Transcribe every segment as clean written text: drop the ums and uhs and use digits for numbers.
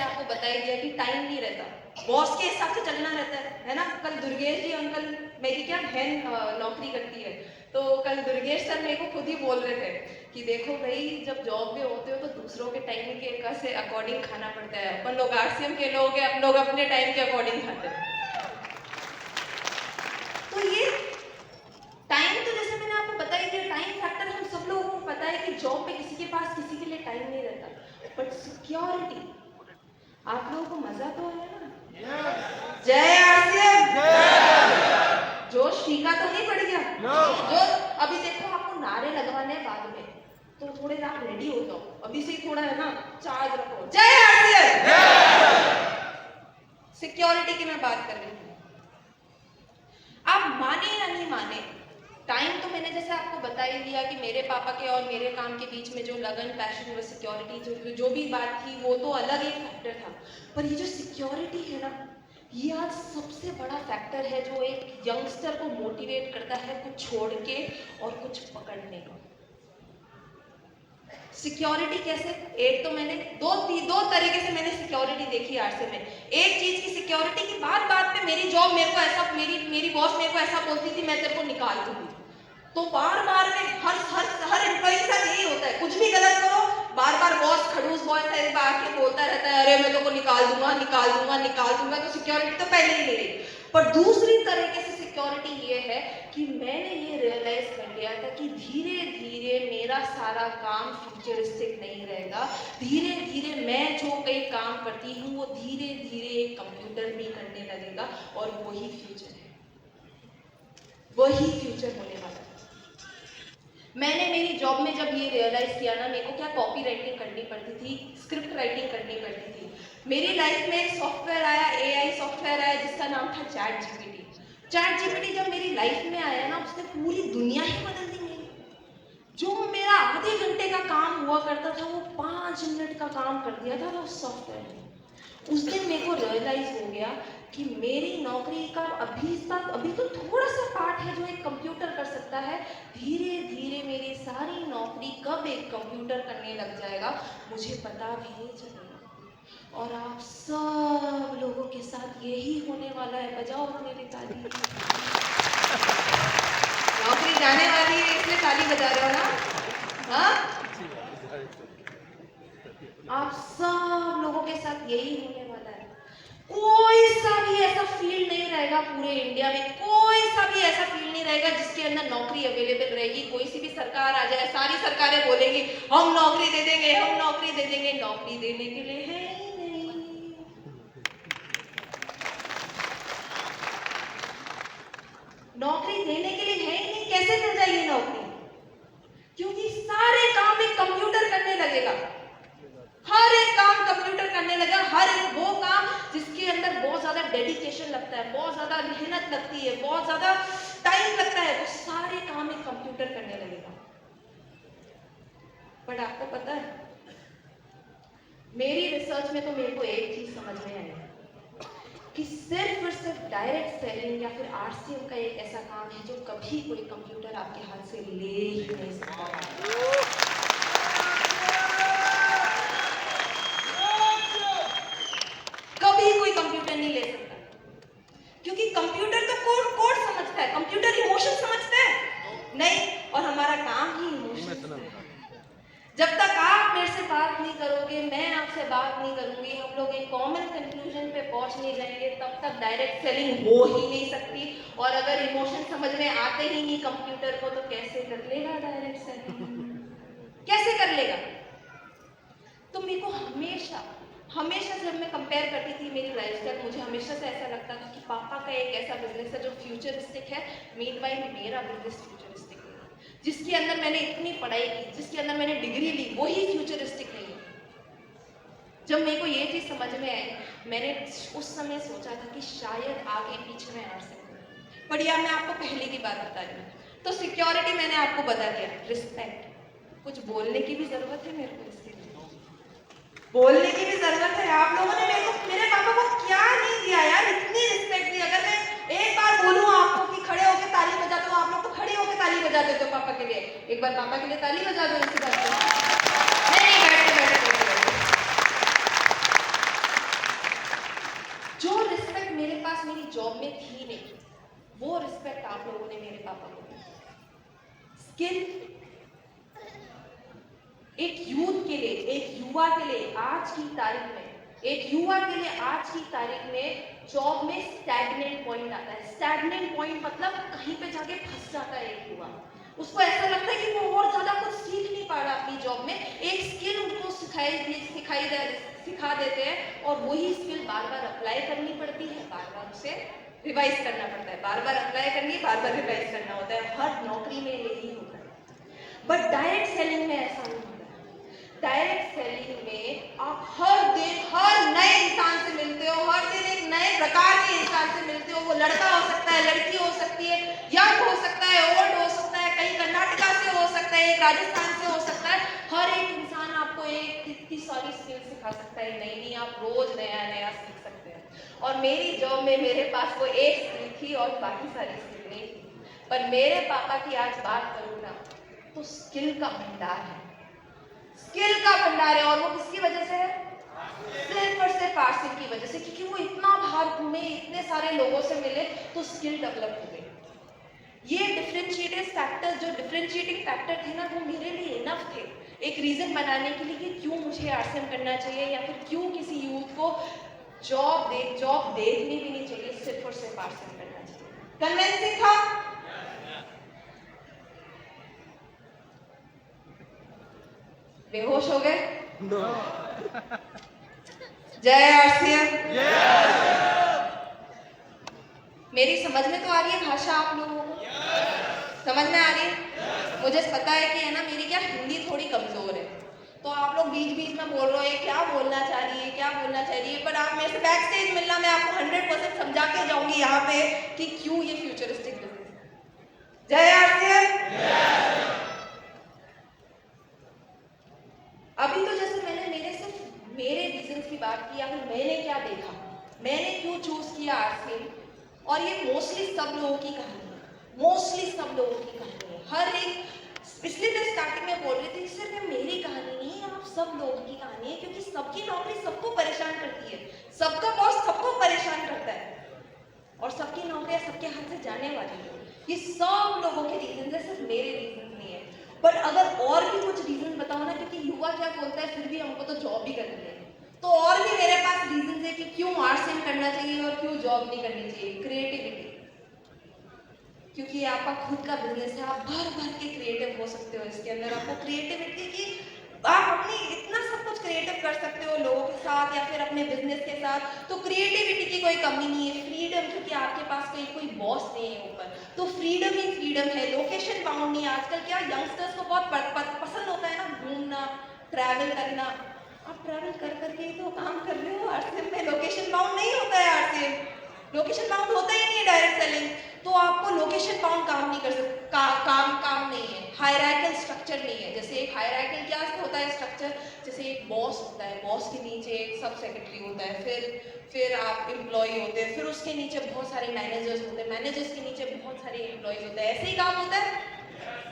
आपको बता ही दिया कि टाइम नहीं रहता, बॉस के हिसाब से चलना रहता है ना। कल दुर्गेश जी अंकल, मेरी क्या बहन नौकरी करती है, तो कल दुर्गेश सर मेरे को खुद ही बोल रहे थे कि देखो भाई, जब जॉब में होते हो तो दूसरों के टाइम के से अकॉर्डिंग खाना पड़ता है। अपन लोग आरसीएम के लोग हैं, अपन लोग अपने टाइम के अकॉर्डिंग खाते हैं। तो ये टाइम, तो जैसे मैंने आपको बता ही दिया, टाइम फैक्टर हम सब लोगों को पता है कि जॉब पे किसी के पास किसी के लिए टाइम नहीं रहता, बट सिक्योरिटी, आप लोगों को मजा तो आया ना? जय आरसीएम, जोश फीका तो नहीं पड़ गया? जो अभी देखो आपको नारे लगवाने हैं बाद में, तो थोड़े आप रेडी हो जाओ, अभी से ही थोड़ा है ना चार्ज रखो। जय आरसीएम। सिक्योरिटी की मैं बात कर रही हूँ। आप माने या नहीं माने, टाइम तो मैंने जैसे आपको बता ही दिया कि मेरे पापा के और मेरे काम के बीच में जो लगन, पैशन व सिक्योरिटी जो भी बात थी, वो तो अलग एक फैक्टर था। पर ये जो सिक्योरिटी है ना, ये आज सबसे बड़ा फैक्टर है जो एक यंगस्टर को मोटिवेट करता है कुछ छोड़ के और कुछ पकड़ने को। सिक्योरिटी कैसे? एक तो मैंने दो तरीके से मैंने सिक्योरिटी देखी आरसे में। एक चीज की सिक्योरिटी की बात पे मेरी जॉब मेरे को ऐसा, मेरी बॉस मेरे को ऐसा बोलती थी, मैं तेरे को निकाल दूंगी। तो बार में हर एम्प्लॉय के साथ यही होता है, कुछ भी गलत करो, बार बॉस खड़ूस बॉस आके बोलता रहता है, अरे मैं तो को निकाल दूंगा। तो सिक्योरिटी तो पहले ही नहीं रही। पर दूसरी तरीके से सिक्योरिटी ये है कि मैंने ये रियलाइज कर लिया था कि धीरे धीरे मेरा सारा काम फ्यूचरिस्टिक नहीं रहेगा। धीरे धीरे मैं जो कई काम करती हूँ वो धीरे धीरे कंप्यूटर भी करने लगेगा, और वही फ्यूचर है, वही फ्यूचर होने वाला है। मैंने मेरी जॉब में जब ये रियलाइज किया ना, मेरे को क्या कॉपी राइटिंग करनी पड़ती थी, स्क्रिप्ट राइटिंग करनी पड़ती थी। मेरी लाइफ में एक सॉफ्टवेयर आया, एआई सॉफ्टवेयर आया, जिसका नाम था चैट जीपीटी। चैट जीपीटी जब मेरी लाइफ में आया ना, उसने पूरी दुनिया ही बदल दी मेरी। जो मेरा आधे घंटे का काम हुआ करता था, वो 5 मिनट का काम कर दिया था उस सॉफ्टवेयर ने। उस दिन मेरे को रियलाइज हो गया कि मेरी नौकरी का अभी तो थोड़ा सा पार्ट है जो एक कंप्यूटर कर सकता है। धीरे धीरे मेरी सारी नौकरी कब एक कंप्यूटर करने लग जाएगा मुझे पता भी नहीं चलेगा। और आप सब लोगों के साथ यही होने वाला है। बजाओ अपने लिए ताली। नौकरी जाने वाली है इसलिए ताली बजा रहे हो ना? हाँ, आप सब लोगों के साथ यही होने वाला है। कोई सा भी ऐसा फील्ड नहीं रहेगा पूरे इंडिया में, कोई सा भी ऐसा फील्ड नहीं रहेगा जिसके अंदर नौकरी अवेलेबल रहेगी। कोई सी भी सरकार आ जाए, सारी सरकारें बोलेंगी हम नौकरी दे देंगे, हम नौकरी दे देंगे। नौकरी देने के लिए है ही नहीं। नौकरी देने के लिए है ही नहीं, कैसे मिल जाएगी नौकरी? क्योंकि सारे काम एक कंप्यूटर करने लगेगा, हर एक काम कंप्यूटर करने लगा। हर एक वो काम जिसके अंदर बहुत ज्यादा डेडिकेशन लगता है, बहुत ज्यादा मेहनत लगती है, बहुत ज्यादा टाइम लगता है, वो सारे काम एक कंप्यूटर करने लगेगा। बट आपको पता है, मेरी रिसर्च में तो मेरे को एक चीज समझ में आई कि सिर्फ और सिर्फ डायरेक्ट सेलिंग या फिर आरसीएम का एक ऐसा काम है जो कभी कोई कंप्यूटर आपके हाथ से ले ही नहीं सकता। कंप्यूटर नहीं ले सकता, क्योंकि कंप्यूटर तो कोड समझता है, कंप्यूटर इमोशन समझता है नहीं, और हमारा काम ही इमोशन है। जब तक आप मेरे से बात नहीं करोगे, मैं आपसे बात नहीं करूंगी, हम लोग एक कॉमन कंक्लूजन पे पहुंच नहीं जाएंगे, तब तक डायरेक्ट सेलिंग हो ही नहीं सकती। और अगर इमोशन समझ में आते ही नहीं कंप्यूटर को, तो कैसे कर लेगा डायरेक्ट सेलिंग? कैसे कर लेगा? तो मेरे को हमेशा जब मैं कंपेयर करती थी मेरी लाइफस्टाइल, मुझे हमेशा से ऐसा लगता था कि पापा का एक ऐसा बिजनेस है जो फ्यूचरिस्टिक है, मीनवाइल मेरा बिजनेस फ्यूचरिस्टिक है। जिसके अंदर मैंने इतनी पढ़ाई की, जिसके अंदर मैंने डिग्री ली, वही फ्यूचरिस्टिक नहीं है। जब मेरे को ये चीज़ समझ में आई, मैंने उस समय सोचा था कि शायद आगे पीछे मैं आ सकूँ। पर यार मैं आपको पहले की बात बता रही हूँ। तो सिक्योरिटी मैंने आपको बता दिया, रिस्पेक्ट, कुछ बोलने की भी जरूरत है मेरे को, इसके लिए बोलने की भी जरूरत है। आप लोगों ने मेरे पापा को क्या नहीं दिया यार, इतनी रिस्पेक्ट दी। अगर मैं एक बार बोलूं आपको कि खड़े होकर ताली बजा दो, आप लोग तो खड़े होकर ताली बजा देते हो पापा के लिए। एक बार पापा के लिए ताली बजा दो इसी बात पे। नहीं, बैठे बैठे। पास मेरी जॉब में थी नहीं, वो रिस्पेक्ट आप लोगों ने मेरे पापा को दी। स्किल एक यूथ के लिए, एक युवा के लिए आज की तारीख में, एक युवा के लिए आज की तारीख में जॉब में स्टैग्नेंट पॉइंट आता है। स्टैग्नेंट पॉइंट मतलब कहीं पे जाके फंस जाता है एक युवा। उसको ऐसा लगता है कि वो और ज्यादा कुछ सीख नहीं पा रहा अपनी जॉब में। एक स्किल उनको सिखा देते हैं और वही स्किल बार बार अप्लाई करनी पड़ती है, बार बार उसे रिवाइज करना पड़ता है, बार बार अप्लाई करनी, बार बार रिवाइज करना होता है। हर नौकरी में यही होता है। बट डायरेक्ट सेलिंग में ऐसा नहीं होता। डायरेक्ट सेलिंग में आप हर दिन हर नए इंसान से मिलते हो, हर दिन एक नए प्रकार के इंसान से मिलते हो। वो लड़का हो सकता है, लड़की हो सकती है, यंग हो सकता है, ओल्ड हो सकता है, कहीं कर्नाटका से हो सकता है, एक राजस्थान से हो सकता है। हर एक इंसान आपको एक कितनी सारी स्किल सिखा सकता है, नई नई आप रोज नया नया सीख सकते हैं। और मेरी जॉब में मेरे पास वो एक स्किल थी और बाकी सारी स्किल नहीं थी। पर मेरे पापा की आज बात करूँ ना तो स्किल का भंडार है, स्किल का भंडार है। और वो किसकी वजह से है? सिर्फ और सिर्फ आरसीएम की वजह से, क्योंकि वो इतना बाहर घूमे, इतने सारे लोगों से मिले तो स्किल डेवलप हो गई। ये डिफरेंशिएटिंग फैक्टर, जो डिफरेंशिएटिंग फैक्टर थे ना, वो मेरे लिए इनफ थे एक रीजन बनाने के लिए कि क्यों मुझे आरसीएम करना चाहिए, या फिर क्यों किसी यूथ को जॉब देखनी भी नहीं चाहिए, सिर्फ और सिर्फ आरसीएम करना चाहिए। कन्विंसिंग था? बेहोश हो गए? जय आरसीएम। मेरी समझ में तो आ रही है भाषा आप लोगों को? समझ में आ रही है? मुझे पता है कि है ना, मेरी क्या हिंदी थोड़ी कमजोर है, तो आप लोग बीच बीच में बोल रहे हो क्या बोलना चाह रही है, क्या बोलना चाह रही है। पर आप मेरे से बैक स्टेज मिलना, मैं आपको 100% समझा के जाऊंगी यहाँ पे कि क्यों ये फ्यूचरिस्टिक बिजनेस है। जय आरसीएम। अभी तो जैसे मैंने मेरे रीजंस की बात की, या फिर मैंने क्या देखा, मैंने क्यों चूज किया आरसीएम, और ये मोस्टली सब लोगों की कहानी है, मोस्टली सब लोगों की कहानी है। हर एक, इसलिए मैं स्टार्टिंग में बोल रही थी सिर्फ मेरी कहानी नहीं है, आप सब लोगों की कहानी है, क्योंकि सबकी नौकरी सबको परेशान करती है, सबका बॉस सबको परेशान करता है, और सबकी नौकरियां सबके हाथ से जाने वाली है। ये सब लोगों के रीजन है, सिर्फ मेरे रीजन नहीं है। पर अगर और भी कुछ रीजन बताओ ना, क्योंकि युवा क्या बोलता है, फिर भी हमको तो जॉब ही करनी है, तो और भी मेरे पास रीजन है कि क्यों आरसीएम करना चाहिए और क्यों जॉब नहीं करनी चाहिए। क्रिएटिविटी, क्योंकि आपका खुद का बिजनेस है, आप भर भर के क्रिएटिव हो सकते हो। इसके अंदर आपको क्रिएटिविटी की, आप अपनी इतना सब कुछ क्रिएटिव कर सकते हो लोगों के साथ या फिर अपने बिजनेस के साथ, तो क्रिएटिविटी की कोई कमी नहीं है। फ्रीडम, क्योंकि आपके पास कोई बॉस नहीं है ऊपर, तो फ्रीडम ही फ्रीडम है। लोकेशन बाउंड नहीं है। आजकल क्या यंगस्टर्स को बहुत पसंद होता है ना घूमना, ट्रैवल करना। आप ट्रैवल कर करके ही तो काम कर रहे हो। आरसीएम में लोकेशन बाउंड नहीं होता है, आरसीएम लोकेशन बाउंड होता ही नहीं है डायरेक्ट सेलिंग, तो आपको लोकेशन बाउंड काम नहीं कर सकते, काम नहीं है। हायरार्किकल स्ट्रक्चर नहीं है। जैसे एक हायरार्किकल क्या होता है स्ट्रक्चर, जैसे एक बॉस होता है, बॉस के नीचे एक सब सेक्रेटरी होता है, फिर आप एम्प्लॉय होते हैं, फिर उसके नीचे बहुत सारे मैनेजर्स होते हैं, मैनेजर्स के नीचे बहुत सारे एम्प्लॉयज होते हैं। ऐसे ही काम होता है,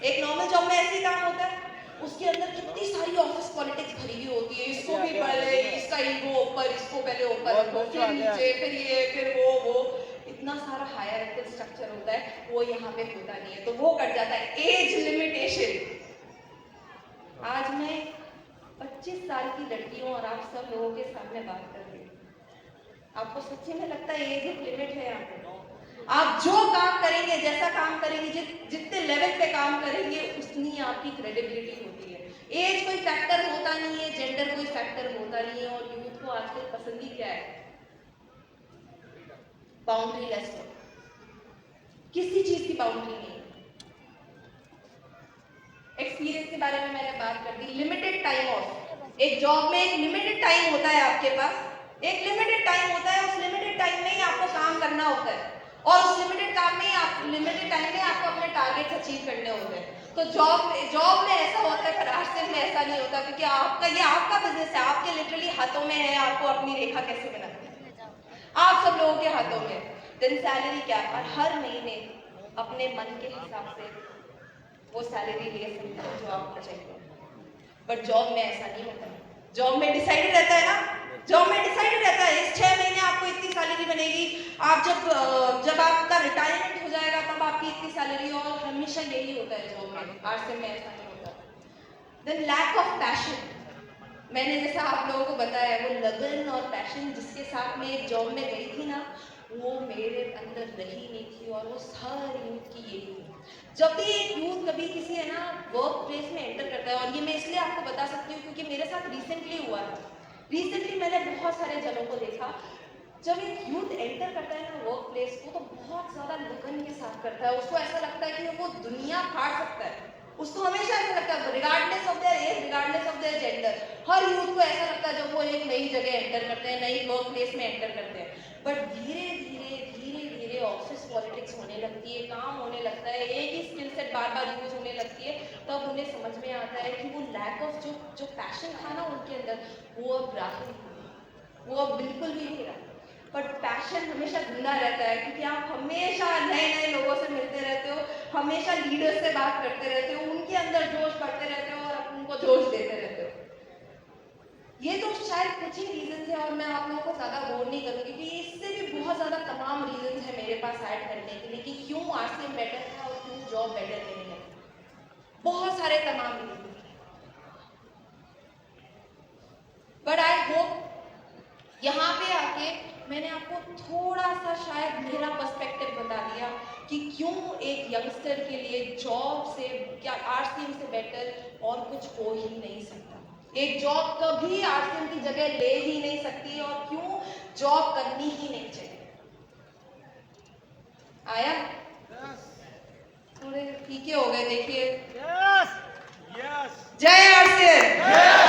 एक नॉर्मल जॉब में ऐसे ही काम होता है। उसके अंदर कितनी सारी ऑफिस पॉलिटिक्स भरी हुई होती है, इसको भी पहले इसका ईगो ऊपर, इसको पहले ऊपर रखो, फिर नीचे, फिर ये, फिर वो इतना सारा हायरार्किकल स्ट्रक्चर होता है, वो यहाँ पे होता नहीं है, तो वो कट जाता है। एज लिमिटेशन, आज मैं 25 साल की लड़की हूँ और आप सब लोगों के सामने बात कर रही हूँ। आपको सच्ची में लगता है एज एक लिमिट है? यहाँ पे आप जो काम करेंगे, जैसा काम करेंगे, जितने लेवल पे काम करेंगे, उतनी आपकी क्रेडिबिलिटी होती है। एज कोई फैक्टर होता नहीं है, जेंडर कोई फैक्टर होता नहीं है। और यूथ को आजकल पसंद ही क्या है? बाउंड्री लेस है, किसी चीज की बाउंड्री नहीं है। एक्सपीरियंस के बारे में मैंने बात कर दी। लिमिटेड टाइम ऑफ, एक जॉब में एक लिमिटेड टाइम होता है आपके पास, एक लिमिटेड टाइम होता है। उस लिमिटेड टाइम में ही आपको काम करना होता है, और उस लिमिटेड टाइम में आपको अपने टारगेट्स अचीव करने होते हैं। तो जॉब में ऐसा होता है, पर आरसीएम में ऐसा नहीं होता, क्योंकि आपका बिजनेस है, आपके लिटरली हाथों में है आपको अपनी रेखा कैसे बनानी है, आप सब लोगों के हाथों में। दिन सैलरी क्या, और हर महीने अपने मन के हिसाब से वो सैलरी ले सकते हो जो आपको चाहिए। बट जॉब में ऐसा नहीं होता है। जॉब में डिसाइडेड रहता है ना, जॉब में डिसाइडेड रहता है इस 6 महीने आपको इतनी सैलरी बनेगी, आप जब आपका रिटायरमेंट हो जाएगा तब आपकी इतनी सैलरी, और हमेशा यही होता है जॉब में, आरसीएम में ऐसा नहीं होता। देन लैक ऑफ पैशन, मैंने जैसा आप लोगों को बताया, वो लगन और पैशन जिसके साथ मैं एक जॉब में गई थी ना, वो मेरे अंदर रही नहीं थी, और वो हर यूथ की यही थी। जब भी एक यूथ कभी किसी है ना वर्क प्लेस में एंटर करता है, और ये मैं इसलिए आपको बता सकती हूँ क्योंकि मेरे साथ रिसेंटली हुआ है। रिसेंटली मैंने बहुत सारे जनों को देखा, जब एक यूथ एंटर करता है ना वर्क प्लेस को, तो बहुत ज़्यादा लगन के साथ करता है। उसको ऐसा लगता है कि वो दुनिया फाड़ सकता है। उसको हमेशा ऐसा लगता है, regardless of their age, regardless of their gender, हर यूथ को ऐसा लगता है जब वो एक नई जगह एंटर करते हैं, नई वर्क प्लेस में एंटर करते हैं। बट धीरे धीरे धीरे धीरे ऑफिस पॉलिटिक्स होने लगती है, काम होने लगता है, एक ही स्किल सेट बार बार यूज होने लगती है, तब उन्हें समझ में आता है कि वो लैक ऑफ जो पैशन था ना उनके अंदर, वो अब रहा नहीं, वो अब बिल्कुल भी नहीं रहा। बट पैशन हमेशा जिंदा रहता है, क्योंकि आप हमेशा नए नए लोगों से मिलते रहते हो, हमेशा लीडर्स से बात करते रहते हो, उनके अंदर जोश भरते रहते हो और उनको जोश देते रहते हो। ये तो शायद कुछ ही रीजन है, और मैं आप लोगों को ज्यादा बोर नहीं करूंगी, क्योंकि इससे भी बहुत ज्यादा तमाम रीजन है मेरे पास ऐड करने के लिए कि क्यों आरसीएम बेटर है और क्यों जॉब बेटर नहीं है। बहुत सारे तमाम रीजन। बट आई होप यहाँ पे आके मैंने आपको थोड़ा सा शायद मेरा पर्सपेक्टिव बता दिया कि क्यों एक यंगस्टर के लिए जॉब से, क्या आरसीएम से बेटर और कुछ हो ही नहीं सकता। एक जॉब कभी आरसीएम की जगह ले ही नहीं सकती, और क्यों जॉब करनी ही नहीं चाहिए। आया? थोड़े फीके हो गए, देखिए। यस यस जय आरसीएम।